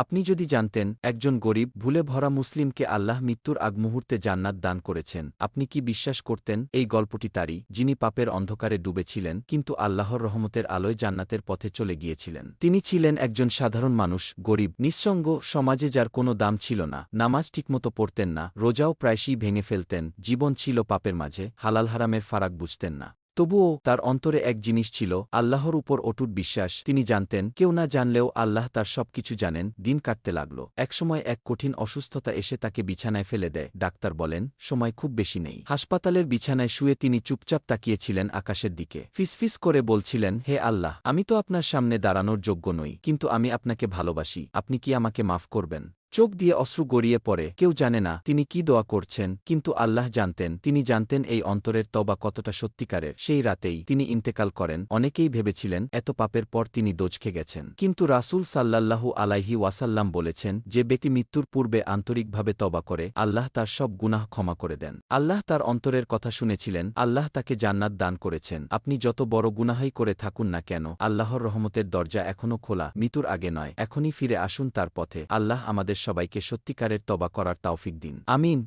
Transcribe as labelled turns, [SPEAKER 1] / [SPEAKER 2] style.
[SPEAKER 1] আপনি যদি জানতেন একজন গরিব ভুলে ভরা মুসলিমকে আল্লাহ মৃত্যুর আগ মুহূর্তে জান্নাত দান করেছেন, আপনি কি বিশ্বাস করতেন? এই গল্পটি তারই, যিনি পাপের অন্ধকারে ডুবেছিলেন কিন্তু আল্লাহর রহমতের আলোয় জান্নাতের পথে চলে গিয়েছিলেন। তিনি ছিলেন একজন সাধারণ মানুষ, গরিব, নিঃসঙ্গ, সমাজে যার কোনো দাম ছিল না, নামাজ ঠিকমতো পড়তেন না, রোজাও প্রায়শই ভেঙে ফেলতেন, জীবন ছিল পাপের মাঝে, হালাল হারামের ফারাক বুঝতেন না। তবুও তার অন্তরে এক জিনিস ছিল, আল্লাহর উপর অটুট বিশ্বাস। তিনি জানতেন কেউ না জানলেও আল্লাহ তার সবকিছু জানেন। দিন কাটতে লাগল। একসময় এক কঠিন অসুস্থতা এসে তাকে বিছানায় ফেলে দেয়। ডাক্তার বলেন সময় খুব বেশি নেই। হাসপাতালের বিছানায় শুয়ে তিনি চুপচাপ তাকিয়েছিলেন আকাশের দিকে। ফিসফিস করে বলছিলেন, হে আল্লাহ, আমি তো আপনার সামনে দাঁড়ানোর যোগ্য নই, কিন্তু আমি আপনাকে ভালোবাসি, আপনি কি আমাকে মাফ করবেন? চোখ দিয়ে অশ্রু গড়িয়ে পড়ে। কেউ জানে না তিনি কি দোয়া করছেন, কিন্তু আল্লাহ জানতেন। তিনি জানতেন এই অন্তরের তওবা কতটা সত্যিকারের। সেই রাতেই তিনি ইন্তেকাল করেন। অনেকেই ভেবেছিলেন এত পাপের পর তিনি দোজখে গেছেন, কিন্তু রাসূল সাল্লাল্লাহু আলাইহি ওয়াসাল্লাম বলেছেন, যে ব্যক্তি মৃত্যুর পূর্বে আন্তরিকভাবে তওবা করে, আল্লাহ তার সব গুনাহ ক্ষমা করে দেন। আল্লাহ তার অন্তরের কথা শুনেছিলেন। আল্লাহ তাকে জান্নাত দান করেছেন। আপনি যত বড় গুনাহাই করে থাকুন না কেন, আল্লাহর রহমতের দরজা এখনও খোলা। মৃত্যুর আগে নয়, এখনই ফিরে আসুন তার পথে। আল্লাহ আমাদের সবাইকে সত্যিকারের তওবা করার তৌফিক দিন। আমিন।